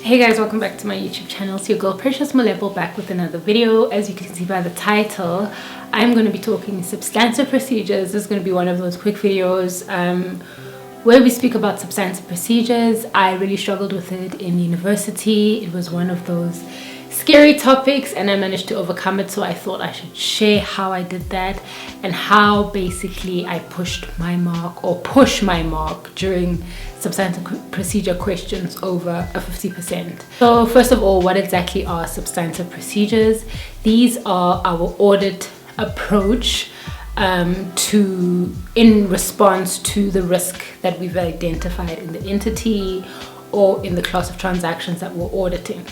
Hey guys, welcome back to my YouTube channel. It's your girl Precious Malevo back with another video. As you can see by the title, I'm going to be talking substantive procedures. This is going to be one of those quick videos where we speak about substantive procedures. I really struggled with it in university. It was one of those scary topics and I managed to overcome it, so I thought I should share how I did that and how basically I push my mark during substantive procedure questions over a 50%. So first of all, what exactly are substantive procedures? These are our audit approach in response to the risk that we've identified in the entity or in the class of transactions that we're auditing.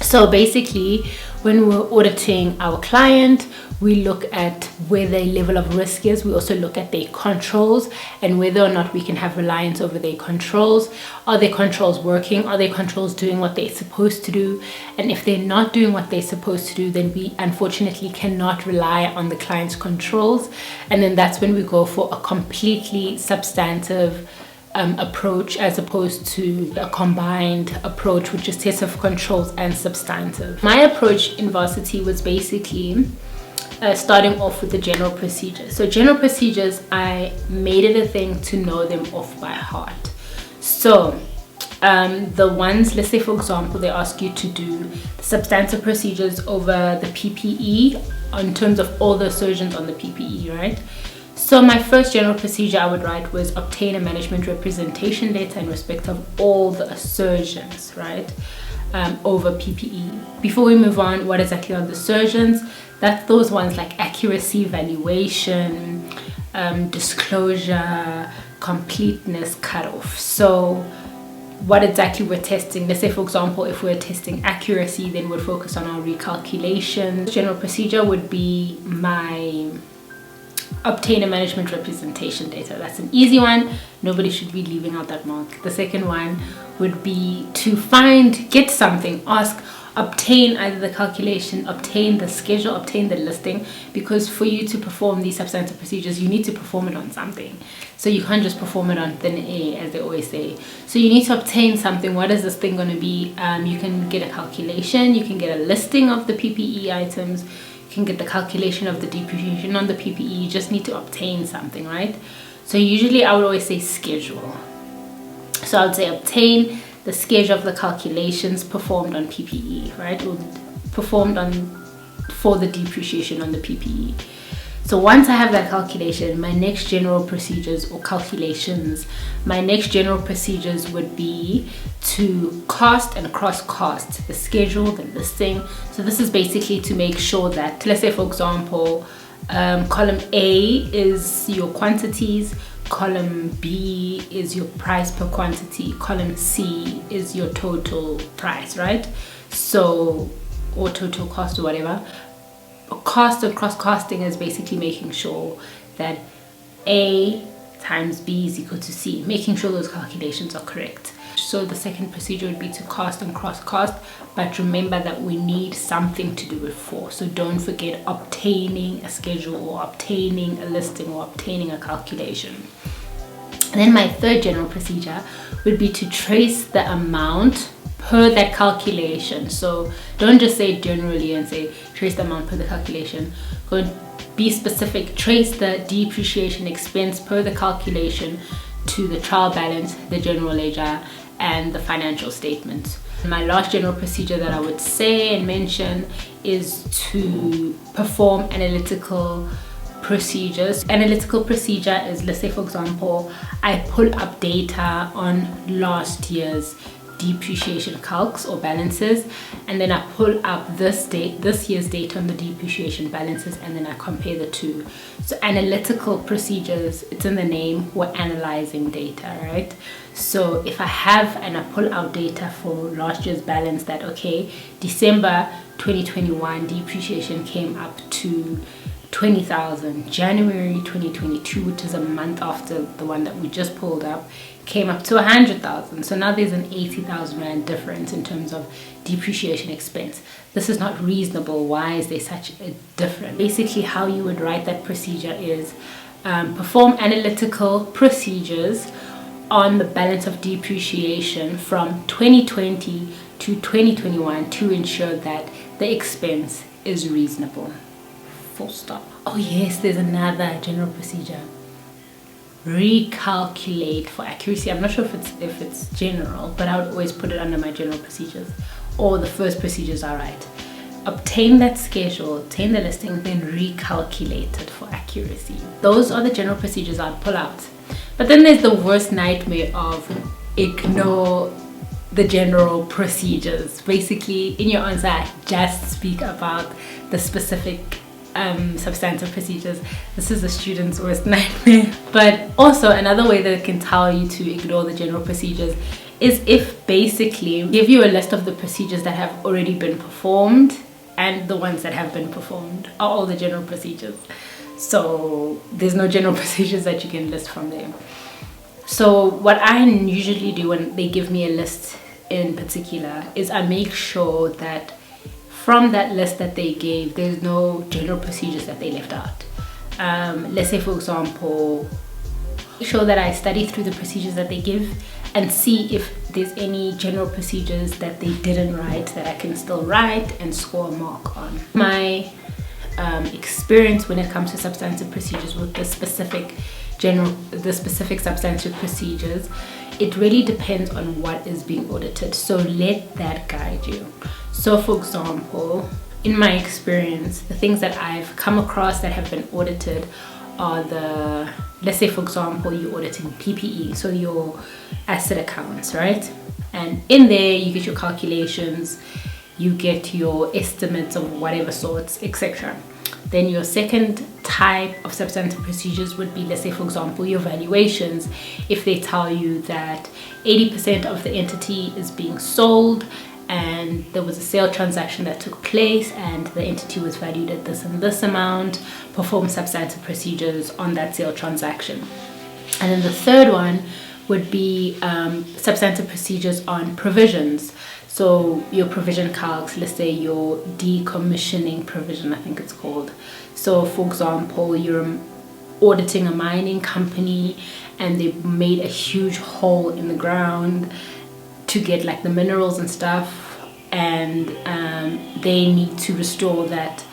So basically, when we're auditing our client, we look at where their level of risk is. We also look at their controls and whether or not we can have reliance over their controls. Are their controls working? Are their controls doing what they're supposed to do? And if they're not doing what they're supposed to do, then we unfortunately cannot rely on the client's controls. And then that's when we go for a completely substantive approach as opposed to a combined approach, which is test of controls and substantive. My approach in varsity was basically starting off with the general procedures. So general procedures, I made it a thing to know them off by heart. So the ones, let's say for example, they ask you to do the substantive procedures over the PPE in terms of all the assertions on the PPE, right? So my first general procedure I would write was obtain a management representation letter in respect of all the assertions, right, over PPE. Before we move on, what exactly are the assertions? That's those ones like accuracy, valuation, disclosure, completeness, cutoff. So what exactly we're testing, let's say for example, if we're testing accuracy, then we'd focus on our recalculation. General procedure would be my obtain a management representation data. That's an easy one. Nobody should be leaving out that mark. The second one would be to get something, obtain either the calculation, obtain the schedule, obtain the listing, because for you to perform these substantive procedures, you need to perform it on something. So you can't just perform it on thin air, as they always say. So you need to obtain something. What is this thing going to be? You can get a calculation, you can get a listing of the PPE items, can get the calculation of the depreciation on the PPE. You just need to obtain something, right? So usually I would always say schedule. So I would say obtain the schedule of the calculations performed on PPE, right? Or performed for the depreciation on the PPE. So once I have that calculation, my next general procedures or calculations, my next general procedures would be to cost and cross cost the schedule, the listing. So this is basically to make sure that, let's say for example, column A is your quantities, column B is your price per quantity, column C is your total price, right? So, or total cost or whatever. Cost and cross-costing is basically making sure that A times B is equal to C, making sure those calculations are correct. So the second procedure would be to cost and cross-cost, but remember that we need something to do it for. So don't forget obtaining a schedule or obtaining a listing or obtaining a calculation. And then my third general procedure would be to trace the amount per that calculation. So don't just say generally and say trace the amount per the calculation. Go and be specific. Trace the depreciation expense per the calculation to the trial balance, the general ledger, and the financial statements. My last general procedure that I would say and mention is to perform analytical procedures. Analytical procedure is, let's say for example, I pull up data on last year's depreciation calcs or balances, and then I pull up this year's data on the depreciation balances, and then I compare the two. So analytical procedures, it's in the name, we're analyzing data, right? So if I have and I pull out data for last year's balance that, okay, December 2021 depreciation came up to 20,000, January 2022, which is a month after the one that we just pulled up, came up to 100,000. So now there's an 80,000 rand difference in terms of depreciation expense. This is not reasonable. Why is there such a difference? Basically, how you would write that procedure is perform analytical procedures on the balance of depreciation from 2020 to 2021 to ensure that the expense is reasonable. Full stop. Oh yes, there's another general procedure. Recalculate for accuracy. I'm not sure if it's general, but I would always put it under my general procedures, or the first procedures are right. Obtain that schedule, obtain the listing, then recalculate it for accuracy. Those are the general procedures I'd pull out. But then there's the worst nightmare of ignore the general procedures. Basically, in your answer, just speak about the specific substantive procedures. This is a student's worst nightmare. But also another way that it can tell you to ignore the general procedures is if basically give you a list of the procedures that have already been performed, and the ones that have been performed are all the general procedures. So there's no general procedures that you can list from there. So what I usually do when they give me a list in particular is I make sure that from that list that they gave, there's no general procedures that they left out. Let's say, for example, make sure that I study through the procedures that they give and see if there's any general procedures that they didn't write that I can still write and score a mark on. My experience when it comes to substantive procedures with the specific substantive procedures, it really depends on what is being audited. So let that guide you. So for example, in my experience, the things that I've come across that have been audited are let's say for example, you're auditing PPE, so your asset accounts, right? And in there you get your calculations, you get your estimates of whatever sorts, etc. Then your second type of substantive procedures would be, let's say for example, your valuations. If they tell you that 80% of the entity is being sold and there was a sale transaction that took place and the entity was valued at this and this amount, perform substantive procedures on that sale transaction. And then the third one would be substantive procedures on provisions. So your provision calcs, let's say your decommissioning provision, I think it's called. So for example, you're auditing a mining company and they made a huge hole in the ground to get like the minerals and stuff, and they need to restore that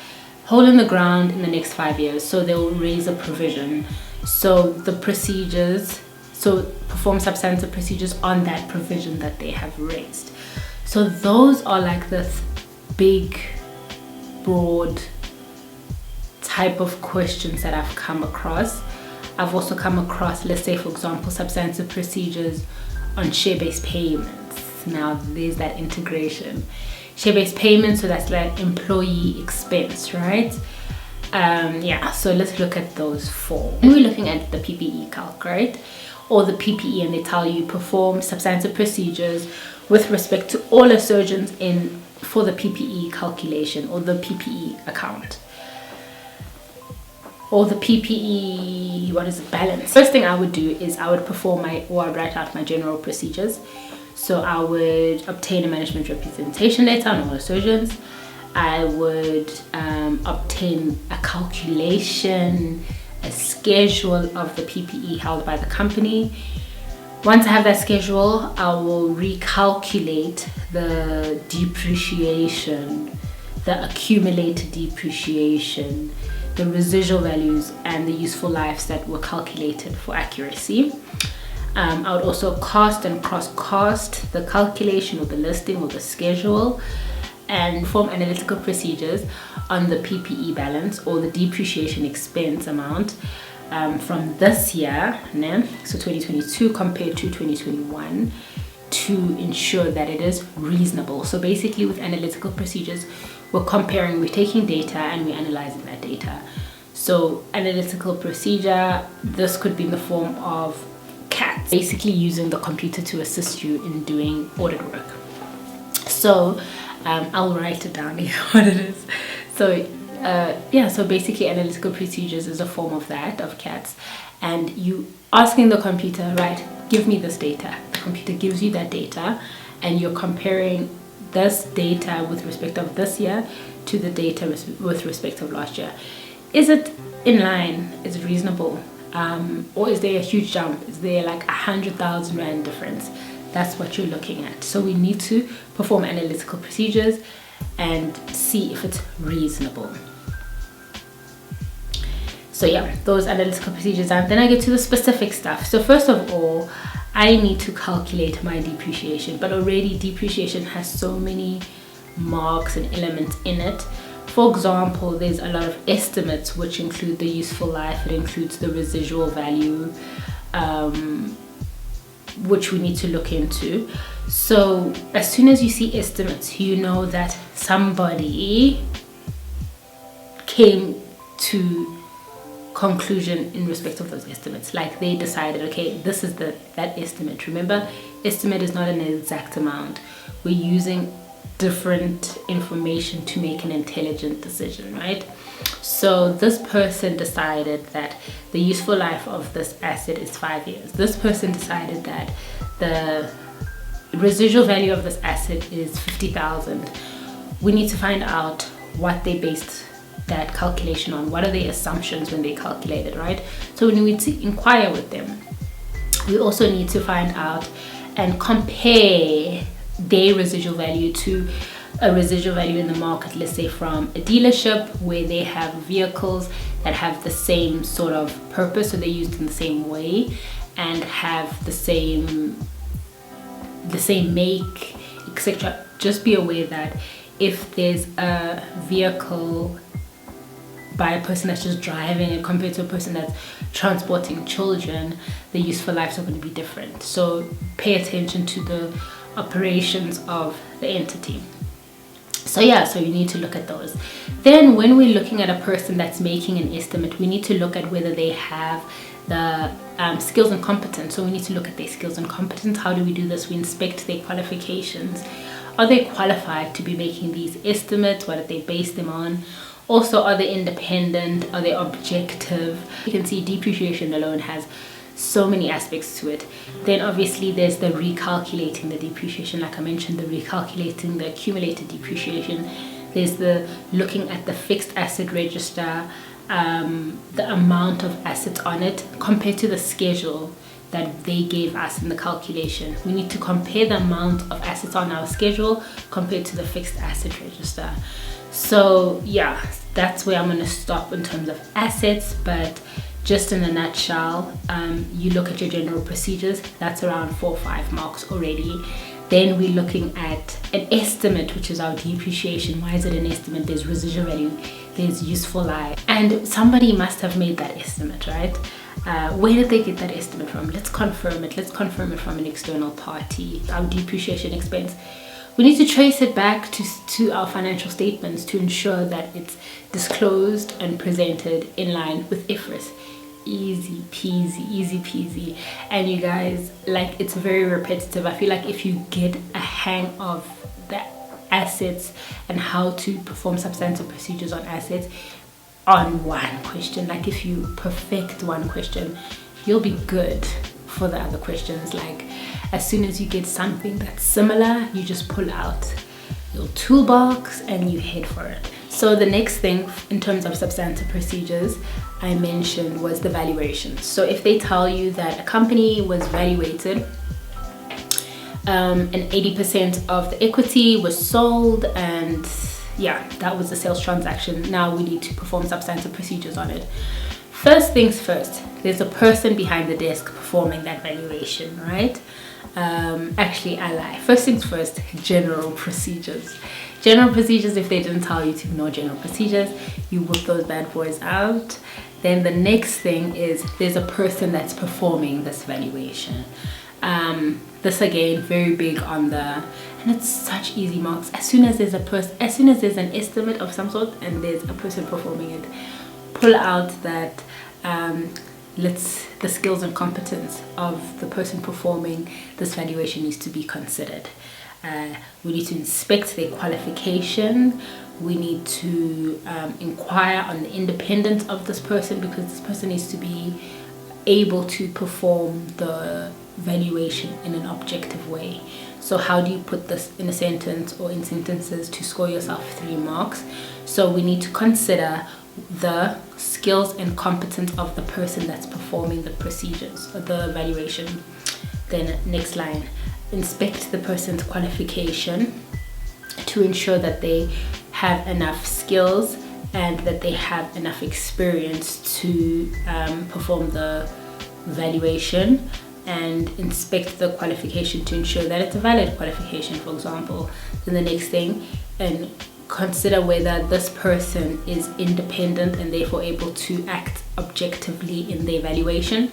hole in the ground in the next 5 years. So they'll raise a provision. So the procedures, so perform substantive procedures on that provision that they have raised. So those are like the big, broad type of questions that I've come across. I've also come across, let's say for example, substantive procedures on share-based payments. Now there's that integration. Share-based payments, so that's like employee expense, right? So let's look at those four. And we're looking at the PPE calc, right? Or the PPE, and they tell you perform substantive procedures with respect to all surgeons for the PPE calculation or the PPE account. Or the PPE, balance. First thing I would do is I would I'd write out my general procedures. So I would obtain a management representation letter on all surgeons. I would obtain a calculation, a schedule of the PPE held by the company. Once I have that schedule, I will recalculate the depreciation, the accumulated depreciation, the residual values, and the useful lives that were calculated for accuracy. I would also cost and cross-cost the calculation or the listing or the schedule, and perform analytical procedures on the PPE balance or the depreciation expense amount from this year, so 2022 compared to 2021, to ensure that it is reasonable. So basically with analytical procedures, we're taking data and we're analyzing that data. So analytical procedure, this could be in the form of CAT, basically using the computer to assist you in doing audit work. So I'll write it down here what it is. So so basically analytical procedures is a form of that, of CATs, and you asking the computer, right, give me this data. The computer gives you that data and you're comparing this data with respect of this year to the data with respect of last year. Is it in line? Is it reasonable? or is there a huge jump? Is there like 100,000 rand difference? That's what you're looking at. So we need to perform analytical procedures and see if it's reasonable. So yeah, those analytical procedures, and then I get to the specific stuff. So first of all, I need to calculate my depreciation, but already depreciation has so many marks and elements in it. For example, there's a lot of estimates which include the useful life, it includes the residual value, which we need to look into. So as soon as you see estimates, you know that somebody came to conclusion in respect of those estimates. Like they decided, okay, this is that estimate. Remember, estimate is not an exact amount. We're using different information to make an intelligent decision, right? So this person decided that the useful life of this asset is 5 years. This person decided that the residual value of this asset is 50,000. We need to find out what they based that calculation on. What are their assumptions when they calculated, right? So we need to inquire with them. We also need to find out and compare their residual value to a residual value in the market, let's say from a dealership where they have vehicles that have the same sort of purpose, so they're used in the same way and have the same make, etc. Just be aware that if there's a vehicle by a person that's just driving it compared to a person that's transporting children, the useful lives are going to be different. So pay attention to the operations of the entity. So yeah, so you need to look at those. Then when we're looking at a person that's making an estimate, we need to look at whether they have the skills and competence. So we need to look at their skills and competence. How do we do this? We inspect their qualifications. Are they qualified to be making these estimates? What did they base them on? Also, are they independent? Are they objective? You can see depreciation alone has so many aspects to it. Then obviously there's the recalculating the depreciation, like I mentioned, the recalculating the accumulated depreciation. There's the looking at the fixed asset register, the amount of assets on it compared to the schedule that they gave us in the calculation. We need to compare the amount of assets on our schedule compared to the fixed asset register. So yeah, that's where I'm going to stop in terms of assets. But just in a nutshell, you look at your general procedures, that's around 4 or 5 marks already. Then we're looking at an estimate, which is our depreciation. Why is it an estimate? There's residual value, there's useful life, and somebody must have made that estimate, right? Where did they get that estimate from? Let's confirm it. Let's confirm it from an external party. Our depreciation expense, we need to trace it back to our financial statements to ensure that it's disclosed and presented in line with IFRS. Easy peasy. And you guys, like, it's very repetitive. I feel like if you get a hang of the assets and how to perform substantive procedures on assets on one question, like if you perfect one question, you'll be good for the other questions. Like as soon as you get something that's similar, you just pull out your toolbox and you head for it. So the next thing in terms of substantive procedures I mentioned was the valuation. So if they tell you that a company was valuated and 80% of the equity was sold, and yeah, that was the sales transaction, now we need to perform substantive procedures on it. First things first, there's a person behind the desk performing that valuation, right? Actually, I lie. First things first, general procedures. General procedures, if they didn't tell you to ignore general procedures, you whip those bad boys out. Then the next thing is there's a person that's performing this valuation. This again, very big on the, and it's such easy marks. As soon as there's a person, as soon as there's an estimate of some sort and there's a person performing it, pull out that the skills and competence of the person performing this valuation needs to be considered. We need to inspect their qualification. We need to inquire on the independence of this person, because this person needs to be able to perform the valuation in an objective way. So how do you put this in a sentence or in sentences to score yourself 3 marks? So we need to consider the skills and competence of the person that's performing the procedures or the evaluation. Then next line, inspect the person's qualification to ensure that they have enough skills and that they have enough experience to perform the evaluation, and inspect the qualification to ensure that it's a valid qualification, for example. Then the next thing, and consider whether this person is independent and therefore able to act objectively in the evaluation.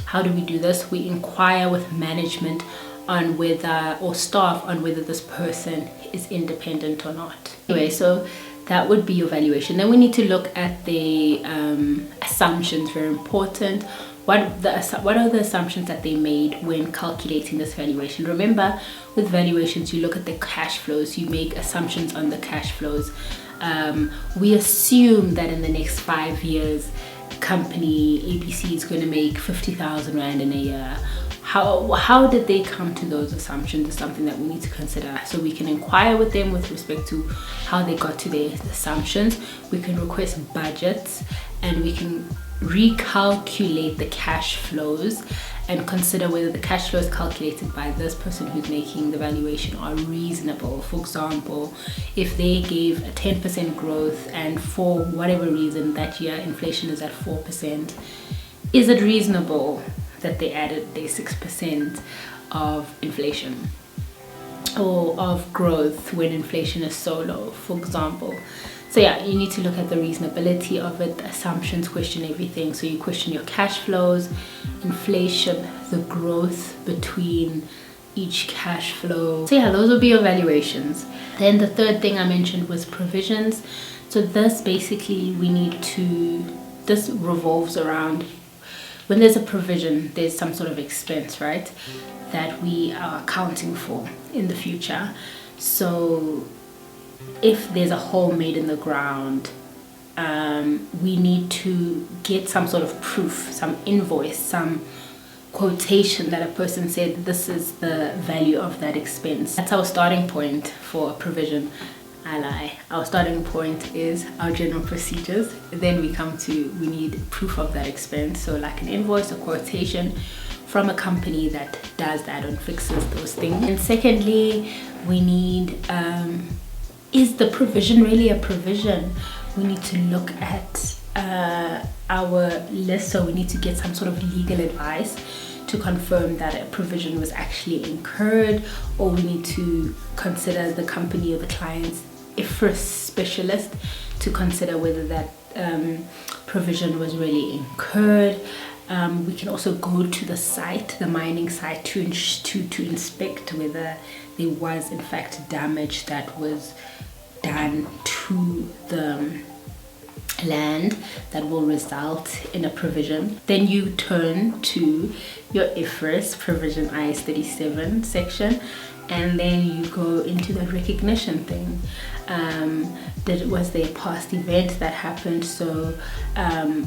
How do we do this? We inquire with management on whether, or staff, on whether this person is independent or not. Anyway, so that would be your valuation. Then we need to look at the assumptions, very important. What are the assumptions that they made when calculating this valuation? Remember, with valuations, you look at the cash flows, you make assumptions on the cash flows. We assume that in the next 5 years, company ABC is going to make 50,000 Rand in a year. How did they come to those assumptions is something that we need to consider. So we can inquire with them with respect to how they got to their assumptions. We can request budgets, and we can recalculate the cash flows and consider whether the cash flows calculated by this person who's making the valuation are reasonable. For example, if they gave a 10% growth and for whatever reason that year inflation is at 4%, is it reasonable that they added their 6% of inflation or of growth when inflation is so low, for example? So yeah, you need to look at the reasonability of it, the assumptions, question everything. So you question your cash flows, inflation, the growth between each cash flow. So yeah, those will be your valuations. Then the third thing I mentioned was provisions. So this basically this revolves around when there's a provision, there's some sort of expense, right, that we are accounting for in the future. So if there's a hole made in the ground, we need to get some sort of proof, some invoice, some quotation that a person said this is the value of that expense. That's our starting point for a provision. I lie. Our starting point is our general procedures. Then we need proof of that expense. So like an invoice, a quotation from a company that does that and fixes those things. And secondly, we need, is the provision really a provision? We need to look at our list. So we need to get some sort of legal advice to confirm that a provision was actually incurred, or we need to consider the company or the client's IFRS specialist to consider whether that provision was really incurred. We can also go to the site, the mining site, to inspect whether there was in fact damage that was done to the land that will result in a provision. Then you turn to your IFRS provision IS 37 section, and then you go into the recognition thing. Was there a past event that happened? So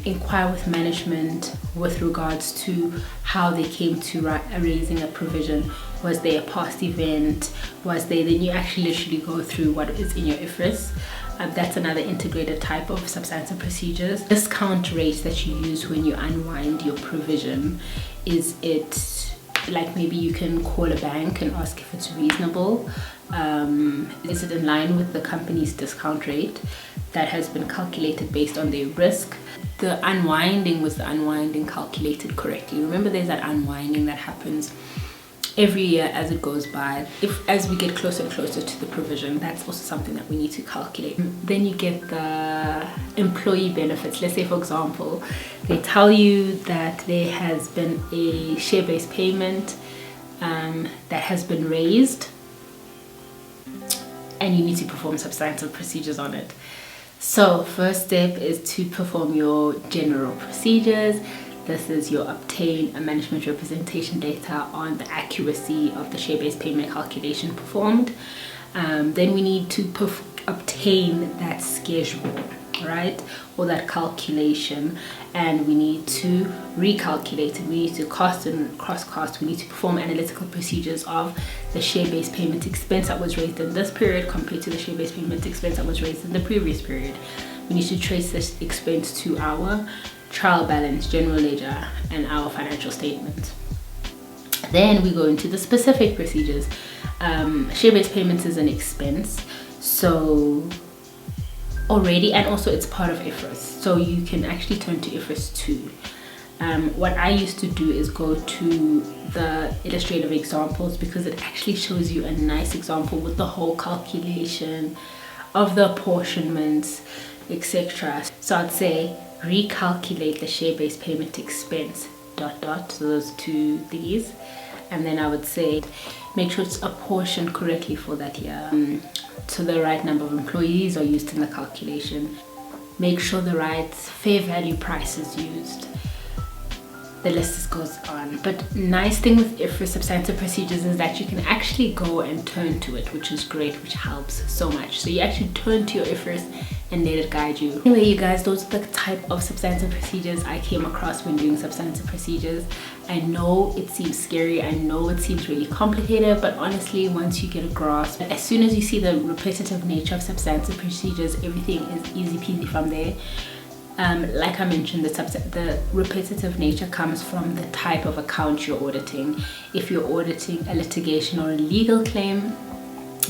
inquire with management with regards to how they came to raising a provision. Was there a past event? Then you actually literally go through what is in your IFRS. That's another integrated type of substantive procedures. Discount rate that you use when you unwind your provision, is it like, maybe you can call a bank and ask if it's reasonable. Is it in line with the company's discount rate that has been calculated based on their risk? The unwinding, was the unwinding calculated correctly? Remember, there's that unwinding that happens every year as it goes by. As we get closer and closer to the provision, that's also something that we need to calculate. Then you get the employee benefits. Let's say, for example, they tell you that there has been a share-based payment that has been raised, and you need to perform substantive procedures on it. So first step is to perform your general procedures. This is your obtain a management representation data on the accuracy of the share-based payment calculation performed. Then we need to obtain that schedule, right, or that calculation, and we need to recalculate it. We need to cost and cross cost. We need to perform analytical procedures of the share-based payment expense that was raised in this period compared to the share-based payment expense that was raised in the previous period. we need to trace this expense to our trial balance, general ledger, and our financial statement. Then we go into the specific procedures. Share-based payments is an expense, so already, and also it's part of IFRS, so you can actually turn to IFRS 2. What I used to do is go to the illustrative examples, because it actually shows you a nice example with the whole calculation of the apportionments, etc. So I'd say recalculate the share-based payment expense ... so those two these, and then I would say make sure it's apportioned correctly for that year, so the right number of employees are used in the calculation. Make sure the right fair value price is used. The list goes on. But nice thing with IFRS Substantive Procedures is that you can actually go and turn to it, which is great, which helps so much. So you actually turn to your IFRS and let it guide you. Anyway, you guys, those are the type of substantive procedures I came across when doing substantive procedures. I know it seems scary, I know it seems really complicated, but honestly, once you get a grasp, as soon as you see the repetitive nature of substantive procedures, everything is easy peasy from there. Like I mentioned, the repetitive nature comes from the type of account you're auditing. If you're auditing a litigation or a legal claim,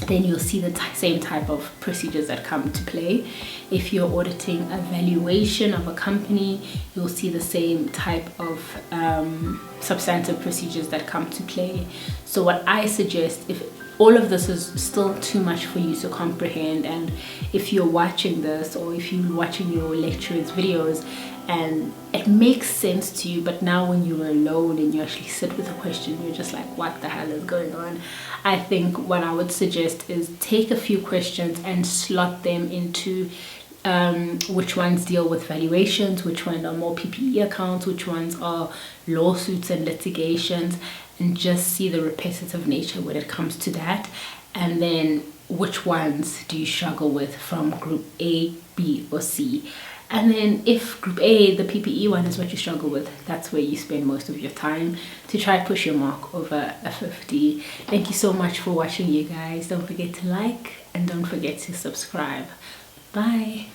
then you'll see the same type of procedures that come into play. If you're auditing a valuation of a company, you'll see the same type of substantive procedures that come to play. So what I suggest, if all of this is still too much for you to comprehend, and if you're watching this, or if you're watching your lecturers' videos and it makes sense to you, but now when you're alone and you actually sit with a question, you're just like, what the hell is going on? I think what I would suggest is take a few questions and slot them into which ones deal with valuations, which ones are more PPE accounts, which ones are lawsuits and litigations, and just see the repetitive nature when it comes to that. And then which ones do you struggle with from group A, B, or C? And then if group A, the PPE one, is what you struggle with, that's where you spend most of your time to try push your mark over a 50. Thank you so much for watching, you guys. Don't forget to like and don't forget to subscribe. Bye.